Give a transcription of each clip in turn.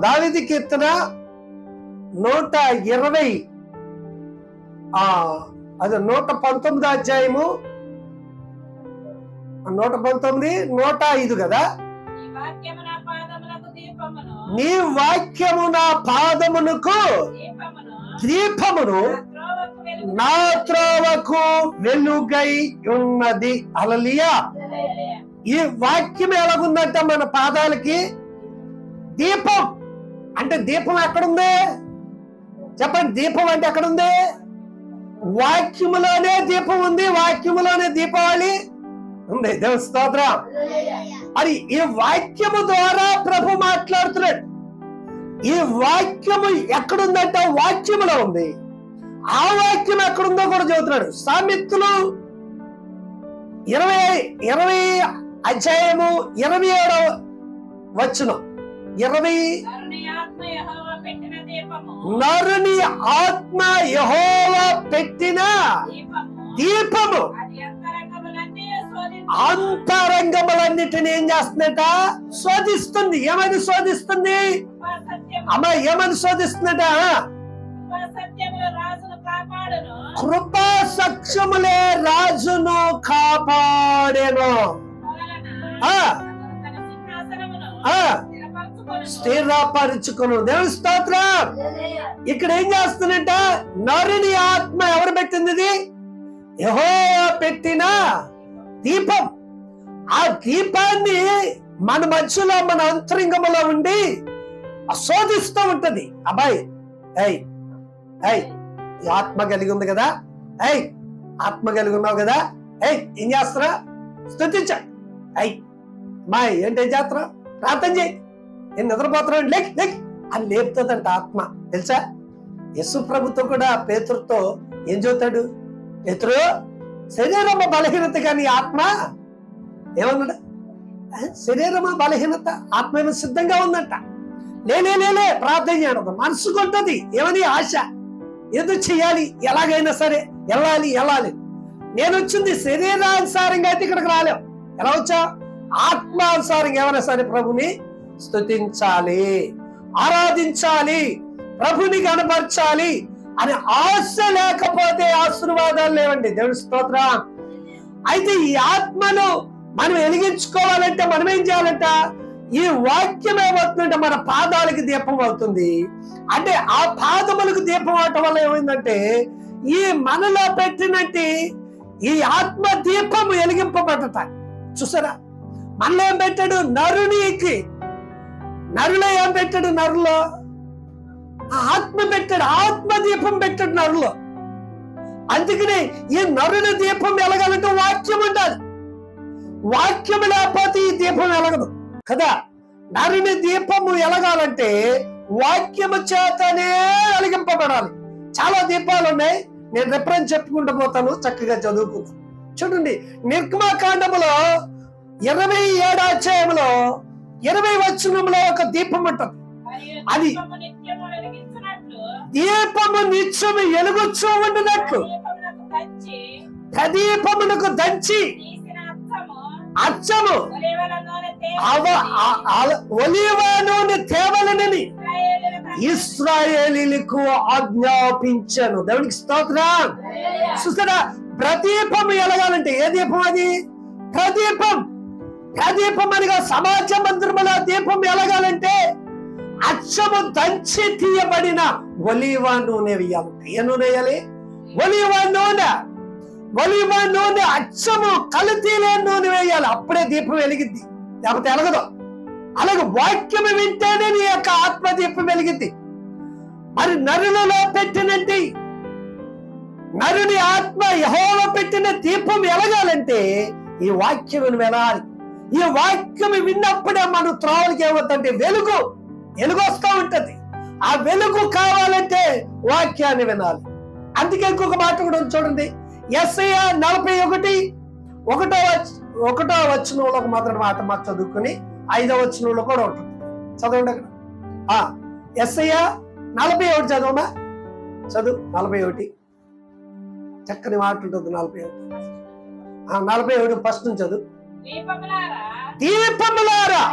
దావీదు కీర్తన 120 అది 119 అధ్యాయము 119 105 కదా. నీ వాక్యము నా పాదమునకు దీపమును నా త్రోవకు వెలుగై ఉన్నది. హల్లెలూయా. ఈ వాక్యం ఎలాగుందంట మన పాదాలకి దీపం. అంటే దీపం ఎక్కడుంది చెప్పండి? దీపం అంటే ఎక్కడుంది? వాక్యములోనే దీపం ఉంది, వాక్యములోనే దీపావళి ఉంది. దేవుని స్తోత్రం. మరి ఈ వాక్యము ద్వారా ప్రభు మాట్లాడుతున్నాడు. ఈ వాక్యము ఎక్కడుందంటే వాక్యములో ఉంది. ఆ వాక్యం ఎక్కడుందో కూడా చెబుతున్నాడు. సామెతలు 20 అధ్యాయము 27వ వచనం. నరుని ఆత్మ యెహోవా పెట్టిన దీపము అంతరంగములన్నిటిని ఏం చేస్తుందట? శోధిస్తుంది. ఏమని శోధిస్తుంది అమ్మా? ఏమని శోధిస్తుందట? కృపా సత్యములే రాజును కాపాడెను, స్థిరపరుచుకును. దేవుని స్తోత్రం. ఇక్కడ ఏం చేస్తున్నట్ట? నరుని ఆత్మ ఎవరు పెట్టింది? ఇది యెహోవా పెట్టిన దీపం. ఆ దీపాన్ని మన మధ్యలో, మన అంతరంగంలో ఉండి శోధిస్తూ ఉంటది. అబ్బాయి ఈ ఆత్మ కలిగి ఉంది కదా, ఆత్మ కలిగి ఉన్నావు కదా, ఏం చేస్తున్నా? స్తుతించ. మా ఏంటి ఏం చేస్తున్నా? ప్రార్థన చేయి. నేను నిద్రపోతున్నాను, లేక్ లేక్ అని లేపుతుందంట ఆత్మ. తెలుసా? యేసు ప్రభుతో కూడా పేతురుతో ఏం చెబుతాడు? పేతురు, శరీరమ బలహీనత కానీ ఆత్మ ఏమన్నాడు? శరీరమ బలహీనత, ఆత్మ ఏమో సిద్ధంగా ఉందంట. లేలే ప్రార్థన చేయడం మనసుకుంటది. ఏమని? ఆశ. ఏదో చెయ్యాలి, ఎలాగైనా సరే వెళ్ళాలి. నేను వచ్చింది శరీరానుసారంగా అయితే ఇక్కడికి రాలేవు. ఎలా వచ్చా? ఆత్మానుసారంగా ఎవరైనా సరే ప్రభుని స్తుతించాలి, ఆరాధించాలి, ప్రభుని కనపరచాలి అని ఆశ లేకపోతే ఆశీర్వాదాలు లేవండి. దేవుని స్తోత్రం. అయితే ఈ ఆత్మను మనం వెలిగించుకోవాలంటే మనం ఏం చేయాలంట? ఈ వాక్యం ఏమవుతుందంటే మన పాదాలకి దీపం అవుతుంది. అంటే ఆ పాదములకు దీపం అవటం వల్ల ఏమైందంటే ఈ మనలో పెట్టినట్టు ఈ ఆత్మ దీపం వెలిగింపబడతాయి. చూసారా? మనలో ఏం పెట్టాడు? నరులో ఏం పెట్టాడు? నరులో ఆత్మ పెట్టాడు, ఆత్మ దీపం పెట్టాడు నరులో. అందుకని ఈ నరుని దీపం వెలగాలంటే వాక్యం ఉండాలి. వాక్యం లేకపోతే ఈ దీపం వెలగదు కదా. నరుని దీపము వెలగాలంటే వాక్యము చేతనే వెలిగింపబడాలి. చాలా దీపాలు ఉన్నాయి, నేను రిఫరెన్స్ చెప్పుకుంటూ పోతాను, చక్కగా చదువుకుంటాను. చూడండి, నిర్గమకాండములో 27వ అధ్యాయంలో 20వ వచనంలో ఒక దీపం ఉంటుంది. అది దీపము నిత్యము వెలుగుచూ ఉండినట్లు ప్రదీపమునకు దంచి అచ్చము ఒలీవ నూనె తేవలనని ఇశ్రాయేలీయులకు ఆజ్ఞాపించాను. దేవునికి స్తోత్రం. చూస్తారా? ప్రదీపం ఎలగాలంటే ఏ దీపం? అది ప్రదీపం. అనగా సమాజ మందిరముల దీపం ఎలగాలంటే అచ్చము దంచి తీయబడిన ఒలీవ నూనె వేయాలంటే ఏ నూనె వేయాలి? ఒలీవ నూనె అచ్చము కల్తీ లేని నూనె వేయాలి. అప్పుడే దీపం వెలిగిద్ది, లేకపోతే ఎలగదు. అలాగే వాక్యం వింటేనే నీ యొక్క ఆత్మ దీపం వెలిగిద్ది. మరి నరులలో పెట్టినట్టు నరుని ఆత్మ యెహోవా పెట్టిన దీపం ఎలగాలంటే ఈ వాక్యం వినాలి. ఈ వాక్యం విన్నప్పుడే మన త్రోవలకి ఏమవుతుందంటే వెలుగు వస్తూ ఉంటది. ఆ వెలుగు కావాలంటే వాక్యాన్ని వినాలి. అందుకే ఇంకొక మాట కూడా చూడండి, యెషయా 41:1 వచనంలో ఒక మొదటి మాట మాట చదువుకుని 5వ వచనంలో కూడా ఉంటుంది. చదవండి అక్కడ. యెషయా 41 చదవమా? చదువు. 41 చక్కని మాట ఉంటుంది. 41 ఫస్ట్ నుంచి చదువు. దీపములారా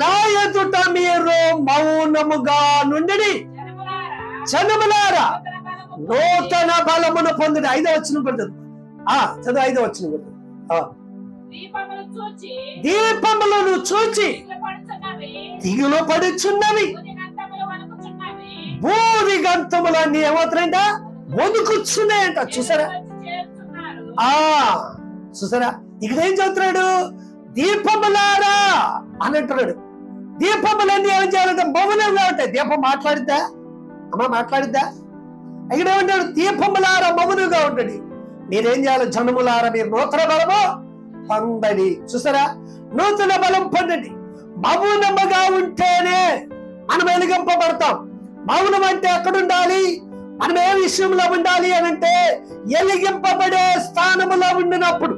నా ఎదుట మీరు మౌనముగా నుండి జనములారా నూతన బలమును పొందుడి. 5వ వచనం పడుతుంది. చదువు 5వ వచనం పడుతుంది. దీపములను చూచి దిగులు పడుచున్నవి, భూమి గంతములన్నీ ఏమవుతాయంట? వణుకుచున్నాయంట. చూసారా? చూసారా? ఇక్కడ ఏం చదువుతున్నాడు? దీపములారా అని అంటున్నాడు. దీపములన్నీ ఏం చేయాలంటే మౌనంగా ఉంటాయి. దీపం మాట్లాడిద్దా? అమ్మా మాట్లాడిద్దా? ఇక్కడ ఏమంటాడు? దీపములారా మౌనంగా ఉంటాడు. మీరేం చేయాలి? జనములారా మీరు నూతన బలము పొందండి. చూసారా? నూతన బలం పొందండి. మౌనముగా ఉంటేనే మనం వెలిగింపబడతాం. మౌనం అంటే ఎక్కడుండాలి? మనం ఏ విషయంలో ఉండాలి అని అంటే వెలిగింపబడే స్థానములో ఉండినప్పుడు.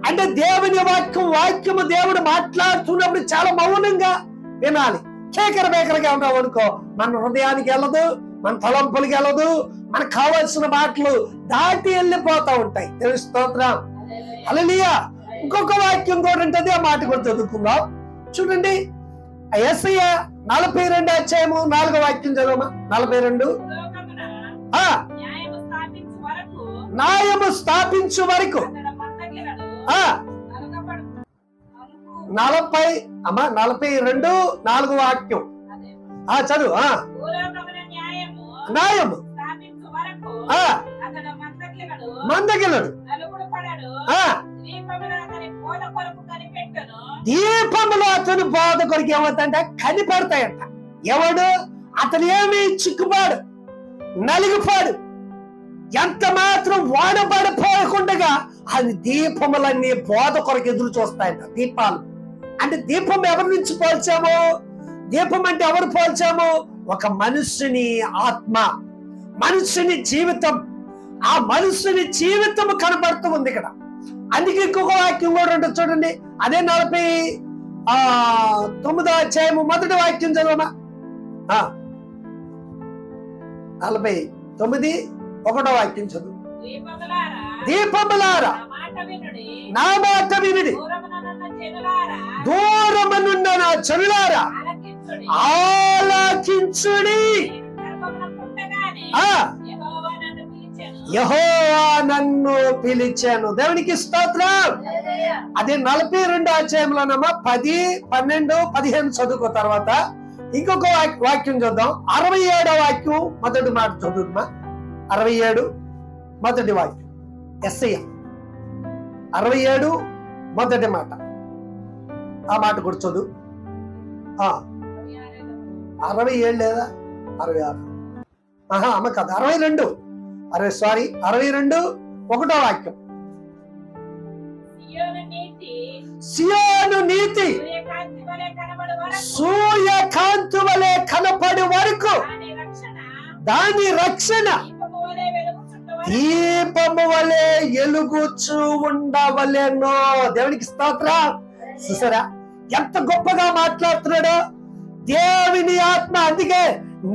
అంటే దేవుని వాక్యము దేవుడు మాట్లాడుతున్నప్పుడు చాలా మౌనంగా వినాలి. కేకర బేకరగా ఉన్నాం అనుకో, మన హృదయానికి వెళ్ళదు, మన తలంపులకి వెళ్ళదు, మనకు కావాల్సిన మాటలు దాటి వెళ్ళిపోతా ఉంటాయి. దేవుని స్తోత్రం. హల్లెలూయా. ఇంకొక వాక్యం కూడా ఉంటుంది, ఆ మాట కూడా చదువుకుందాం. చూడండి, యెషయా 42వ అధ్యాయము 4వ వాక్యం చదవమా. 42. న్యాయము స్థాపించు వరకు 42 4వ వాక్యం చదువు. న్యాయము మందగిలడు, దీపములు అతను బోధ కొరకు ఏమవుతాయంట? కనిపెడతాయంట. ఎవడు? అతను ఏమి చిక్కుపాడు, నలిగిపాడు, ఎంత మాత్రం వాడబడిపోకుండా అది దీపములన్నీ బోధ కొరకు ఎదురు చూస్తాయంట. దీపాలు అంటే దీపం ఎవరి నుంచి పోల్చాము? దీపం అంటే ఎవరు పోల్చాము? ఒక మనుష్యుని ఆత్మ, మనుష్యుని జీవితం. ఆ మనుష్యుని జీవితం కనబడుతూ ఉంది ఇక్కడ. అందుకే ఇంకొక వాక్యం కూడా ఉంటుంది చూడండి. అదే 49వ అధ్యాయము 1వ వాక్యం చదవమా. 49 1వ వాక్యం చదువు. దీపములారా నా మాట వినుడి, దూరమునున్న నా జనులారా ఆలకించుడి. యెహోవా నన్ను పిలిచాను. దేవునికి స్తోత్రం. అదే 42వ అధ్యాయంలోనమ్మా 10, 12, 15 చదువుకో. తర్వాత ఇంకొక వాక్యం చూద్దాం. 67వ వాక్యం మొదటి మాట చదువుమా. 67 మొదటి వాక్యం. యెషయా 67 మొదటి మాట. ఆ మాట కూడా చదువు. 67 లేదా 66? అమ్మ కాదు, 62. 62 1వ వాక్యం. సియోను నీతి సూర్యకాంతి వలె కనపడే వరకు దాని రక్షణ దీపము వలె ఎలుగుచూ ఉండవలెనో. దేవునికి స్తోత్రం. చూసారా ఎంత గొప్పగా మాట్లాడుతున్నాడో దేవుని ఆత్మ. అందుకే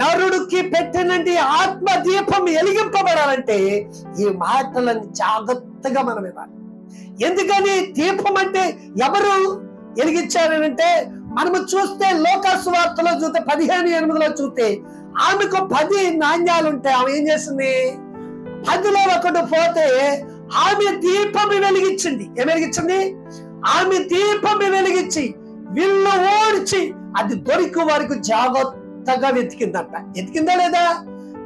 నరుడికి పెట్టినండి ఆత్మ దీపం వెలిగింపబడాలంటే ఈ మాటలను జాగ్రత్తగా మనం వినాలి. ఎందుకని? దీపం అంటే ఎవరు వెలిగించారంటే మనము చూస్తే లోకాసు వార్తలో చూస్తే 15:8 చూస్తే ఆమెకు 10 నాణ్యాలు ఉంటాయి. ఆమె ఏం చేసింది? 10లో ఒకటి పోతే ఆమె దీపం వెలిగించింది. ఏం వెలిగించింది? ఆమె దీపం వెలిగించి విల్లు ఓడ్చి అది దొరికి వరకు జాగ్రత్తగా వెతికిందంట. వెతికిందా లేదా?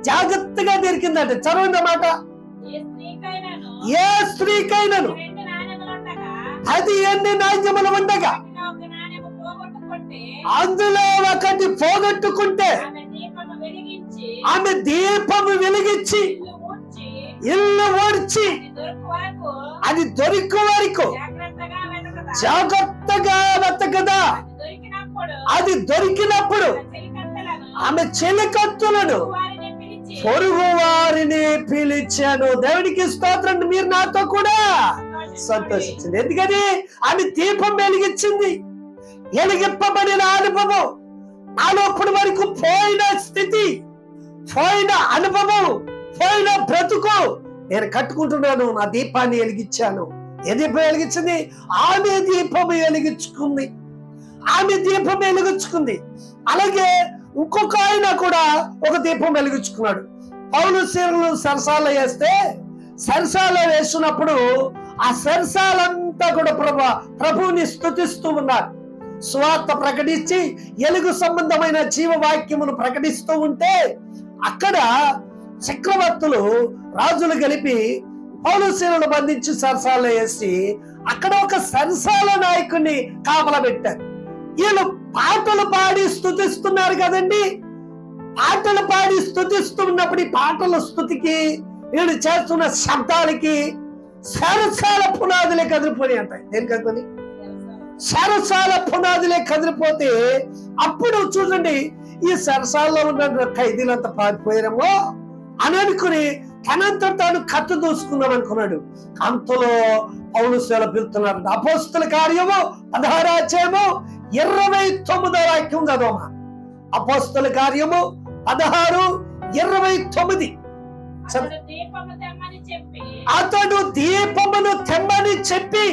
జాగ్రత్తగా దొరికిందంట. చదవండి మాట. ఏ స్త్రీకైనను 10 ఎన్ని నాణ్యములు ఉండగా అందులో ఒకటి పోగొట్టుకుంటే ఆమె దీపము వెలిగించి ఇల్లు ఓడ్చి అది దొరికి వరకు జాగ్రత్తగా వెతకదా. అది దొరికినప్పుడు ఆమె చెలికత్తులను పొరుగు వారిని పిలిచాను. దేవునికి స్తోత్రం. మీరు నాతో కూడా సంతోషించింది. ఎందుకని? ఆమె దీపం వెలిగించింది. వెలిగింపబడిన అనుభవం నాలో ఇప్పటి వరకు పోయిన స్థితి, పోయిన అనుభవం, పోయిన బ్రతుకు నేను కట్టుకుంటున్నాను. నా దీపాన్ని వెలిగించాను. ఏ దీపం వెలిగించింది? ఆమె దీపం వెలిగించుకుంది. ఆమె దీపం వెలిగించుకుంది. అలాగే ఇంకొక ఆయన కూడా ఒక దీపం వెలిగించుకున్నాడు. పౌలు శీలను సరసాల వేస్తే సరసాల వేస్తున్నప్పుడు ఆ సరసాలంతా కూడా ప్రభువుని స్తుతిస్తూ ఉన్నారు. స్వార్థ ప్రకటించి ఎలుగు సంబంధమైన జీవవాక్యమును ప్రకటిస్తూ ఉంటే అక్కడ చక్రవర్తులు రాజులు కలిపి పౌలు శీలను బంధించి సరసాల వేసి అక్కడ ఒక సరసాల నాయకుడిని కాపలా పెట్టారు. వీళ్ళు పాటలు పాడి స్తుతిస్తున్నారు కదండి. పాటలు పాడి స్తుతిస్తున్నప్పుడు ఈ పాటల స్తుతికి వీళ్ళు చేస్తున్న శబ్దాలకి సరసాల పునాదులే కదిలిపోయి అంటాయి. దేని కదిలి సరసాల పునాదులే కదిలిపోతే అప్పుడు చూడండి ఈ సరసాల్లో ఉన్న ఖైదీలంతా పారిపోయారేమో అని అనుకుని తనంతా తాను కత్తి దూసుకుందాం అనుకున్నాడు. అంతలో పౌలు శీల పిలుతున్నారు. అపోస్తల కార్యము 16వ అధ్యాయము 29వ వాక్యం చదవమా. అపోస్తల కార్యము 16:29. అతడు దీపమును తెమ్మని చెప్పి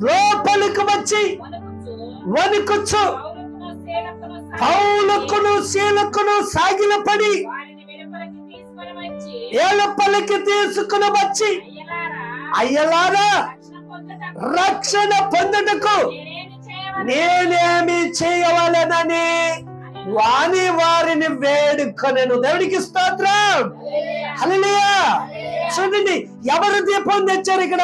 లోపలికి వచ్చి వణుకుచు పౌలుకును శీలకును సాగిలపడి ఏలపలికి తీసుకుని వచ్చి, అయ్యలారా రక్షణ పొందుటకు నేనేమి చేయవలెనని వారిని వేడుకొనెను. దేవుడికి స్తోత్రం. హల్లెలూయా. చూడండి ఎవరు దీపం తెచ్చారు ఇక్కడ?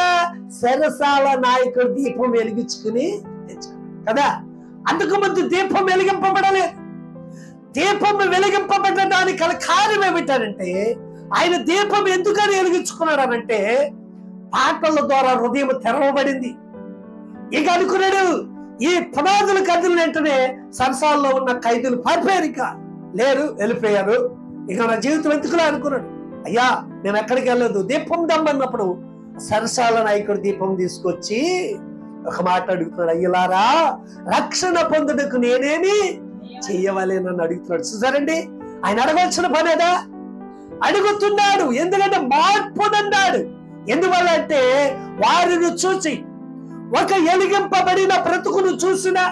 సరసాల నాయకుడు దీపం వెలిగించుకుని తెచ్చారు కదా. అంతకు ముందు దీపం వెలిగింపబడలేదు. దీపం వెలిగింపబడడానికి గల కారణం ఏమిటంటే ఆయన దీపం ఎందుకని వెలిగించుకున్నాడు అనంటే పాటల ద్వారా హృదయం తెరవబడింది. ఇక అనుకున్నాడు ఈ పునాదులు కదిలిన వెంటనే సరసాల్లో ఉన్న ఖైదీలు పారిపోయారు, ఇక లేరు, వెళ్ళిపోయారు. ఇక నా జీవితం ఎందుకులా అనుకున్నాడు. అయ్యా నేను ఎక్కడికి వెళ్ళలేదు. దీపం దమ్మన్నప్పుడు సరసాల నాయకుడు దీపం తీసుకొచ్చి ఒక మాట అడుగుతున్నాడు. అయ్యలారా రక్షణ పొందుటకు నేనేమి చెయ్యవలేనని అడుగుతున్నాడు. చూసారండి ఆయన అడగాల్సిన పనేదా? అడుగుతున్నాడు. ఎందుకంటే మార్పునన్నాడు. ఎందువల్ల అంటే వారిని చూసి ఒక ఎలిగింపబడిన బ్రతుకును చూసినా,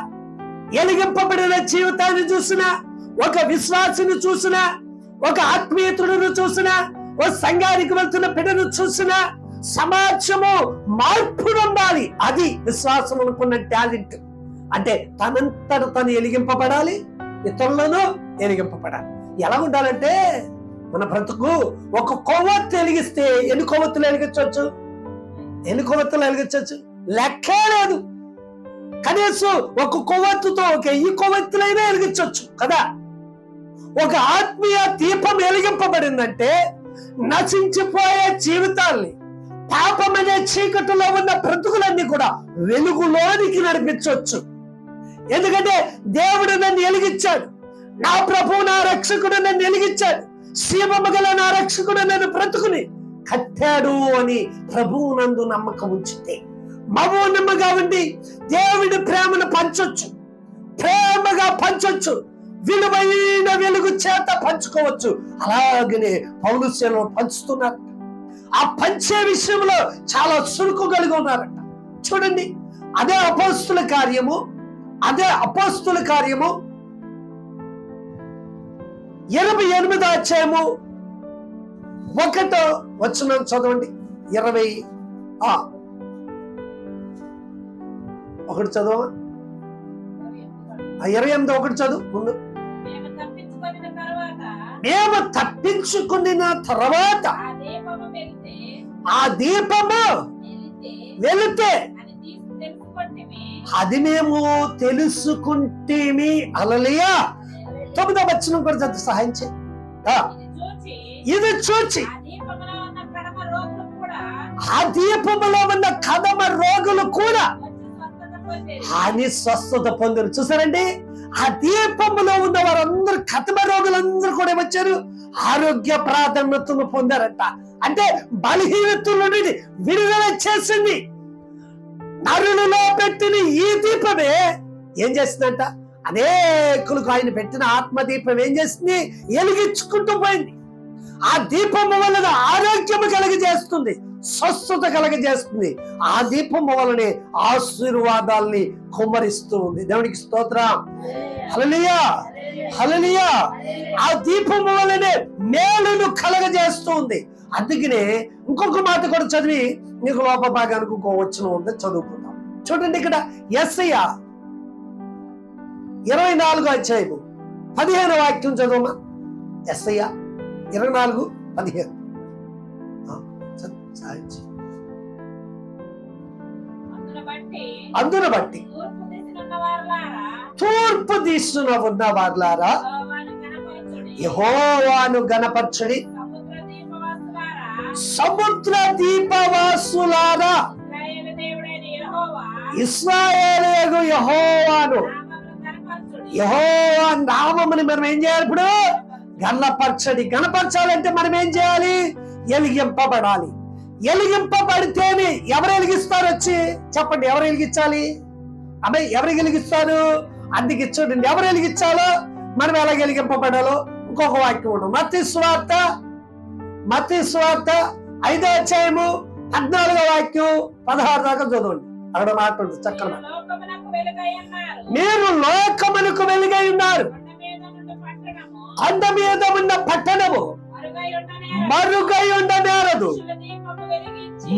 ఎలిగింపబడిన జీవితాన్ని చూసినా, ఒక విశ్వాసిని చూసినా, ఒక ఆత్మీయతుడును చూసినా, ఒక సంఘానికి వెళ్తున్న బిడ్డను చూసినా సమాజము మార్పు నొందాలి. అది విశ్వాసం అనుకున్న టాలెంట్. అంటే తనంతట తను ఎలిగింపబడాలి, ఇతరులను ఎలిగింపబడాలి. ఎలా ఉండాలంటే మన బ్రతుకు ఒక కొవ్వొత్తు వెలిగిస్తే ఎన్ని కొవ్వొత్తులు వెలిగించవచ్చు? ఎన్ని కొవ్వొత్తులు వెలిగించవచ్చు? లెక్కే లేదు. కనీసం ఒక కొవ్వొత్తుతో ఒక ఈ కొవ్వొత్తులైనా వెలిగించవచ్చు కదా. ఒక ఆత్మీయ దీపం వెలిగింపబడిందంటే నశించిపోయే జీవితాల్ని, పాపమనే చీకటిలో ఉన్న బ్రతుకులన్నీ కూడా వెలుగులోనికి నడిపించవచ్చు. ఎందుకంటే దేవుడు నన్ను వెలిగించాడు, నా ప్రభువు నా రక్షకుడు నన్ను వెలిగించాడు, శీమము గల నా రక్షకుడు నన్ను బ్రతుకుని కట్టాడు అని ప్రభువు నందు నమ్మకం ఉంచితే, మౌనముగా ఉండి దేవుడి ప్రేమను పంచొచ్చు, ప్రేమగా పంచొచ్చు, విలువైన వెలుగు చేత పంచుకోవచ్చు. అలాగనే పౌలు శీలను పంచుతున్నారు. ఆ పంచే విషయంలో చాలా చురుకు కలిగి ఉన్నారట. చూడండి అదే అపోస్తుల కార్యము 28వ అధ్యాయము 1వ వచనం చదవండి. 21 చదవ 28 చదువు ముందు. మేము తప్పించుకున్న తర్వాత ఆ దీపము వెళితే అది మేము తెలుసుకుంటేమి. హల్లెలూయా. 9వ వచనం కూడా చదువు సహాయం చేయి. ఇది చూచి ఆ దీపములో ఉన్న కదమ రోగులు కూడా అని స్వస్థత పొందారు. చూసారండి ఆ దీపములో ఉన్న వారందరూ కదమ రోగులందరూ కూడా వచ్చారు, ఆరోగ్య ప్రాధాన్యతను పొందారంట. అంటే బలహీనతల నుండి విడుదల చేసింది. నరులలో పెట్టిన ఈ దీపమే ఏం చేసిందంట? అనేకులకు ఆయన పెట్టిన ఆత్మదీపం ఏం చేసింది? వెలిగించుకుంటూ పోయింది. ఆ దీపము వలన ఆరోగ్యము కలిగజేస్తుంది, స్వస్థత కలగజేస్తుంది. ఆ దీపము వలనే ఆశీర్వాదాల్ని కుమ్మరిస్తూ ఉంది. దేవునికి స్తోత్రం. హల్లెలూయా, హల్లెలూయా. ఆ దీపము వలనే మేలును కలగజేస్తూ ఉంది. అందుకనే ఇంకొక మాట కూడా చదివి నీకు లోప భాగానికి ఇంకో వచనం ఉంది, చదువుకుందాం. చూడండి, ఇక్కడ యెషయా 24వ అధ్యాయము 15వ వాక్యం చదవమా. యెషయా 24:15. అందును బట్టి తూర్పు దిశన ఉన్న వారులారా యెహోవాను గణపరచుడి, సముద్ర దీపవాసులారా ఇశ్రాయేలు యెహోవాను, యెహోవా నామముని మనం ఏం చేయాలి? ఇప్పుడు గణపరచడి. గణపరచాలంటే మనం ఏం చేయాలి? ఎలిగింపబడాలి. ఎలిగింపబడితేనే ఎవరు వెలిగిస్తారు? వచ్చి చెప్పండి, ఎవరు వెలిగించాలి? అమ్మాయి ఎవరు వెలిగిస్తారు? అందుకే చూడండి, ఎవరు వెలిగించాలో మనం ఎలా వెలిగింపబడాలో ఇంకొక వాక్యం ఉండదు. మత్తయి సువార్త 5వ అధ్యాయము 14వ వాక్యం 16 దాకా చదవండి. అక్కడ మాట ఉంటుంది చక్కగా. మీరు లోకమునకు వెలుగై ఉన్నారు, కొండ మీద ఉన్న పట్టణము మరుగై ఉండనేరదు.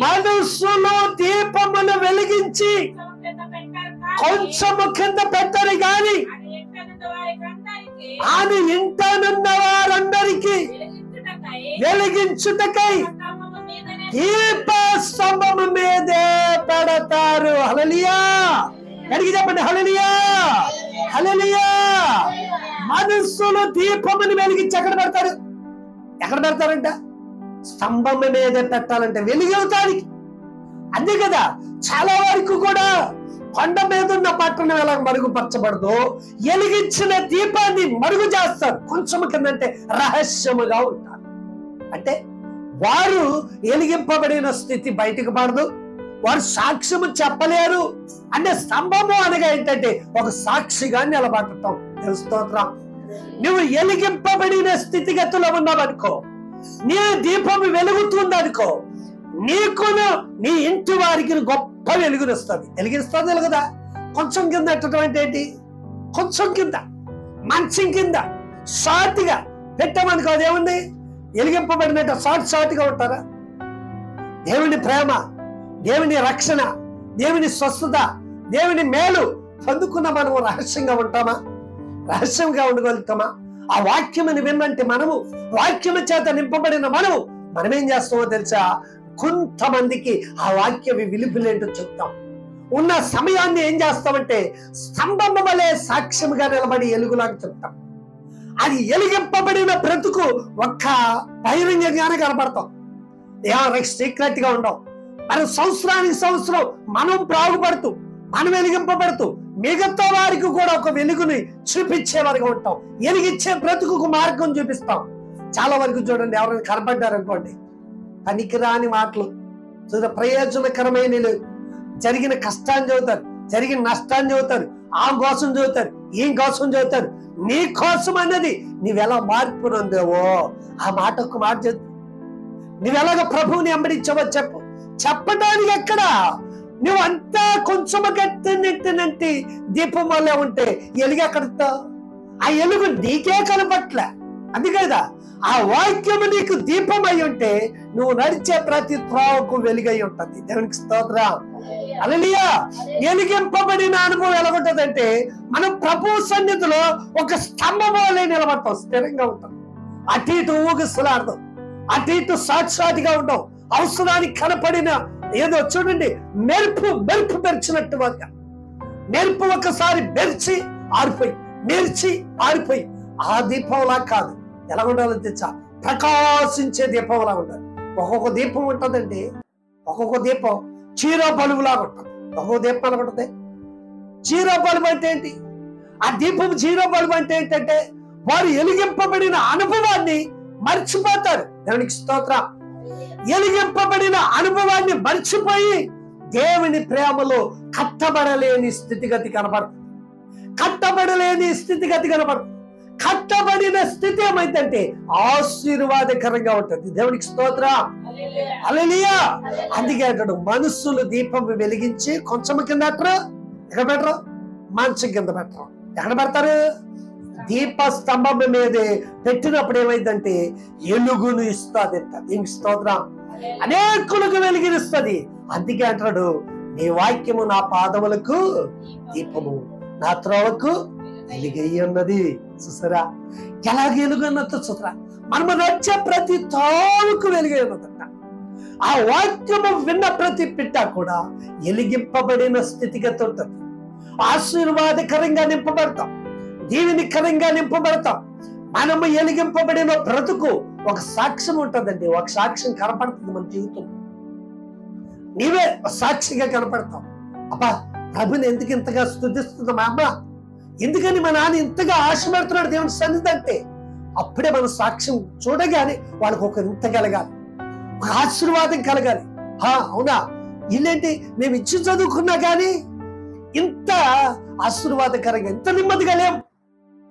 మనుషులు దీపములు వెలిగించి కొంచెము కింద పెట్టరు గాని అని ఇంటనున్న వారందరికీ వెలిగించుటకై దీప స్తంభము మీదే పెడతారు. హల్లెలూయా, అడిగి చెప్పండి. హల్లెలూయా, హల్లెలూయా. మనుషులు దీపముని వెలిగించి ఎక్కడ పెడతారు? ఎక్కడ పెడతారంట? స్తంభం మీద పెట్టాలంటే వెలిగవుతానికి. అంతే కదా, చాలా వరకు కూడా కొండ మీద ఉన్న పట్టణం ఎలా మరుగుపరచబడదో వెలిగించిన దీపాన్ని మరుగు చేస్తారు. కొంచెం కిందంటే రహస్యముగా ఉంటారు. అంటే వారు వెలిగింపబడిన స్థితి బయటకు పడదు, వారు సాక్ష్యము చెప్పలేరు. అంటే స్తంభము అనగా ఏంటంటే ఒక సాక్షిగా నిలబడటం. స్తోత్రం. నువ్వు వెలిగింపబడిన స్థితిగతుల్లో ఉన్నావనుకో, నీ దీపము వెలుగుతుంది అనుకో, నీకును నీ ఇంటి వారికి గొప్ప వెలుగునిస్తుంది. వెలిగిస్తుంది కదా. కొంచెం కింద పెట్టడం అంటే ఏంటి? కొంచెం కింద, మంచం కింద షార్ట్గా పెట్టామనుకో, అదేముంది? వెలిగింపబడినట్టు షార్ట్గా ఉంటారా? దేవుని ప్రేమ, దేవుని రక్షణ, దేవుని స్వస్థత, దేవుని మేలు పొందుకున్న మనము రహస్యంగా ఉంటామా? రహస్యంగా ఉండగలుగుతామా? ఆ వాక్యముని విన్నంటే మనము, వాక్యము చేత నింపబడిన మనమేం చేస్తామో తెలుసా? కొంతమందికి ఆ వాక్య విలుపులేంటో చెప్తాం. ఉన్న సమయాన్ని ఏం చేస్తామంటే స్తంభము వలె సాక్ష్యముగా నిలబడి ఎలుగులాగా చెప్తాం. అది ఎలిగింపబడిన బ్రతుకు ఒక్క బహిరంగంగానే కనపడతాం. సీక్రెట్ గా ఉండవు. మరి సంవత్సరానికి సంవత్సరం మనం బాగుపడుతూ, మనం వెలిగింపబడుతూ మిగతా వారికి కూడా ఒక వెలుగుని చూపించే వారిగా ఉంటాం. వెలిగించే బ్రతుకు మార్గం చూపిస్తాం. చాలా వరకు చూడండి, ఎవరైనా కనపడ్డారనుకోండి, పనికిరాని మాటలు, ప్రయోజనకరమైన జరిగిన కష్టాన్ని చదువుతారు, జరిగిన నష్టాన్ని చదువుతారు, ఆ కోసం చదువుతారు, ఈ కోసం చదువుతారు. నీ కోసం అన్నది నీవెలా మార్పు నొందావో ఆ మాట ఒక్క మాట చదువు. నువ్వెలాగ ప్రభువుని వెంబడించావో చెప్పు. చెప్పడానికి ఎక్కడ? నువ్వు అంతా కొంచెం గట్టినట్టినంటి దీపం వల్లే ఉంటే ఎలుగు ఎక్కడతావు? ఆ ఎలుగు నీకే కనపట్లే. అందుకదా ఆ వాక్యము నీకు దీపం అయి ఉంటే నువ్వు నడిచే ప్రతి త్రోవకు వెలుగై ఉంటుంది. దేవునికి స్తోత్రం. హల్లెలూయా. వెలిగింపబడిన అనుభవం ఎలా ఉంటదంటే మనం ప్రభు సన్నిధిలో ఒక స్తంభం వలె నిలబడతాం, స్థిరంగా ఉంటాం. అటు ఇటు ఊగిసలాడతాం, అటు ఇటు సాక్షాత్గా ఉంటాం. అవసరానికి కనపడిన ఏదో చూడండి, మెరుపు మెరిచినట్టు వారిగా. మెరుపు ఒకసారి మెరిచి ఆరిపోయి, మెరిచి ఆరిపోయి. ఆ దీపంలా కాదు. ఎలా ఉండాలో తెచ్చా? ప్రకాశించే దీపంలా ఉండాలి. ఒక్కొక్క దీపం ఉంటుందండి, ఒక్కొక్క దీపం చీర బలుగులాగా ఉంటుంది. ఒక్కొక్క దీపం ఎలా ఉంటుంది? చీర బలుబు అంటే ఏంటి? ఆ దీపం చీర బలుబు అంటే ఏంటంటే వారు వెలిగింపబడిన అనుభవాన్ని మర్చిపోతారు. దేవునికి స్తోత్రం. వెలిగింపబడిన అనుభవాన్ని మర్చిపోయి దేవుని ప్రేమలో కట్టబడలేని స్థితిగతి కనపడుతుంది. కట్టబడలేని స్థితిగతి కనపడుతుంది. కట్టబడిన స్థితి ఏమైందంటే ఆశీర్వాదకరంగా ఉంటుంది. దేవునికి స్తోత్రం. హల్లెలూయా. అందుకే అంటాడు, మనుషులు దీపం వెలిగించి కొంచెం కింద పెట్టరు, ఎక్కడ పెట్టరు? మంచం కింద పెట్టరు. ఎక్కడ పెడతారు? దీప స్తంభం మీదే పెట్టినప్పుడు ఏమైందంటే ఎలుగును ఇస్తుంది. దీనికి స్తోత్రం. అనేకులకు వెలిగిస్తుంది. అందుకే అంటాడు, నీ వాక్యము నా పాదములకు దీపము, నా త్రోవకు వెలుగై ఉన్నది. చూసారా ఎలాగ ఎలుగున్నట్టు? చూసారా, మనము నచ్చే ప్రతి త్రోవకు వెలుగై ఉన్నదంట. ఆ వాక్యము విన్న ప్రతి పిట్ట కూడా ఎలిగింపబడిన స్థితిగతి ఉంటుంది. ఆశీర్వాదకరంగా నింపబడతాం, దీవెనకరంగా నింపబడతాం. మనము ఎలిగింపబడిన బ్రతుకు ఒక సాక్ష్యం ఉంటుందండి. ఒక సాక్ష్యం కనపడుతుంది మన జీవితంలో. నీవే సాక్షిగా కనపడతావు. అబ్బా, ప్రభుని ఎందుకు ఇంతగా స్తుతిస్తుంది మా అమ్మ, ఎందుకని మా నాన్న ఇంతగా ఆశపడుతున్నాడు దేవుని సన్నిధి అంటే, అప్పుడే మన సాక్ష్యం చూడగానే వాళ్ళకు ఒక ఇంత కలగాలి, ఒక ఆశీర్వాదం కలగాలి. అవునా, ఇల్లేంటి మేము ఇచ్చి చదువుకున్నా కానీ ఇంత ఆశీర్వాదకరంగా, ఇంత నెమ్మదిగా లేవు.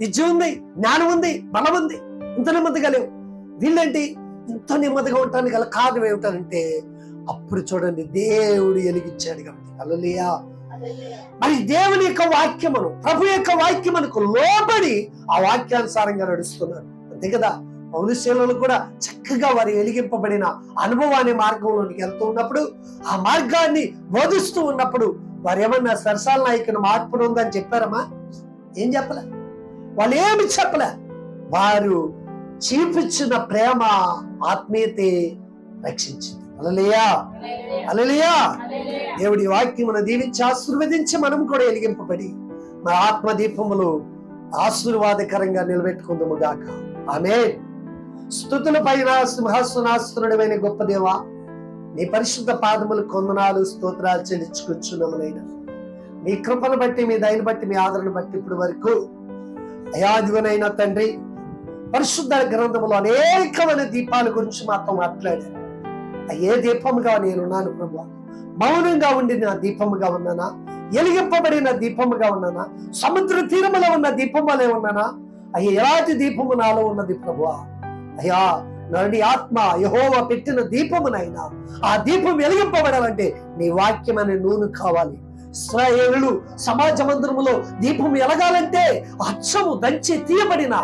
విద్య ఉంది, జ్ఞానం ఉంది, బలం ఉంది, ఇంత నెమ్మదిగా లేవు. వీళ్ళేంటి ఇంత నెమ్మదిగా ఉండటానికి గల కారణం ఏమిటంటే, అప్పుడు చూడండి దేవుడు వెలిగించాడు కాబట్టి. హల్లెలూయా. మరి దేవుని యొక్క వాక్యమును, ప్రభు యొక్క వాక్యమునకు లోబడి ఆ వాక్యానుసారంగా నడుస్తున్నారు. అంతే కదా, పౌలుశీలలు కూడా చక్కగా వారి వెలిగింపబడిన అనుభవాన్ని మార్గంలోనికి వెళ్తూ ఉన్నప్పుడు, ఆ మార్గాన్ని బోధిస్తూ ఉన్నప్పుడు వారు ఏమన్నా సరసాల నాయకుని మార్పు ఉందని చెప్పారమ్మా? ఏం చెప్పలే, వాళ్ళు ఏమి చెప్పలే. వారు చూపించిన ప్రేమ, ఆత్మీయతే రక్షించింది. హల్లెలూయా, హల్లెలూయా. దేవుడి వాక్యమును దీవించి ఆశీర్వదించి మనం కూడా వెలిగింపబడి మన ఆత్మదీపములు ఆశీర్వాదకరంగా నిలబెట్టుకుందాము గాక. ఆమేన్. స్తుతుల పైన సింహాసనాసనుడైన గొప్ప దేవా, నీ పరిశుద్ధ పాదములు కొందనాలు స్తోత్రాలు చెల్లించుకొచ్చున్నామునైనా. మీ కృపను బట్టి, మీ దయను బట్టి, మీ ఆదరణ బట్టి ఇప్పుడు వరకు అయాదివనైనా తండ్రి, పరిశుద్ధ గ్రంథములో అనేకమైన దీపాల గురించి మాతో మాట్లాడారు. ఏ దీపముగా నేనున్నాను ప్రభు? మౌనంగా ఉండి నా దీపముగా ఉన్నానా? ఎలిగింపబడిన దీపముగా ఉన్నానా? సముద్ర తీరములో ఉన్న దీపములే ఉన్నానా? అయ్యా, ఎలాంటి దీపము నాలో ఉన్నది ప్రభు? అయ్యా, నడి ఆత్మ యెహోవా పెట్టిన దీపమునైనా ఆ దీపం వెలిగింపబడాలంటే నీ వాక్యం అనే నూనె కావాలి. ఇశ్రాయేలులు సమాజ మందిరములో దీపం ఎలగాలంటే అచ్చము దంచి తీయబడిన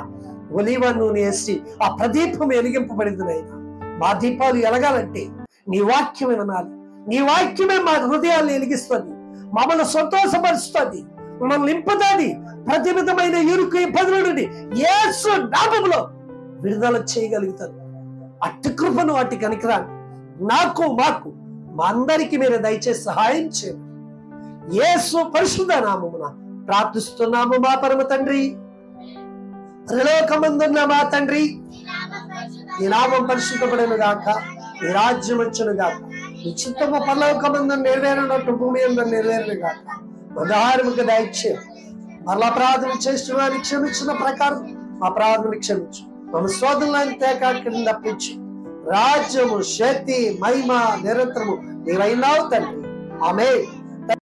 ఒలీవ నూనె వేసి ఆ ప్రదీపం వెలిగింపబడిందినైనా. మా దీపాలు ఎలగాలంటే నీ వాక్యమే వినాలి. నీ వాక్యమే మా హృదయాన్ని వెలిగిస్తుంది, మమ్మల్ని సంతోషపరుస్తుంది, మమ్మల్ని నింపుతుంది. ప్రతి విధమైన ఇరుకు ఇబ్బందుల నుండి యేసు నామములో విడుదల చేయగలుగుతారు. అట్టి కృపను, అట్టి కనికరాన్ని నాకు, మాకు, మా అందరికి మీరు దయచేసి సహాయం చేయండి. యేసు పరిశుద్ధ నామమున ప్రార్థిస్తున్నాము మా పరమ తండ్రి. పరలోకమందున్న మా తండ్రి, నీ నామం పరిశుద్ధపడును గాక, నీ రాజ్యం వచ్చును గాక, నీ చిత్తము పరలోకమందు నెరవేరినట్టు భూమి యందు నెరవేరును గాక. ఉదాహరణకు దయచేయం. మరలా ప్రార్థన చేస్తున్నా క్షమించిన ప్రకారం మా ప్రార్థన క్షమించు. మన శోధనలను తేకాకిని తప్పించు. రాజ్యము, శక్తి, మహిమ నిరంతరము నీవైనావు తండ్రి. ఆమేన్.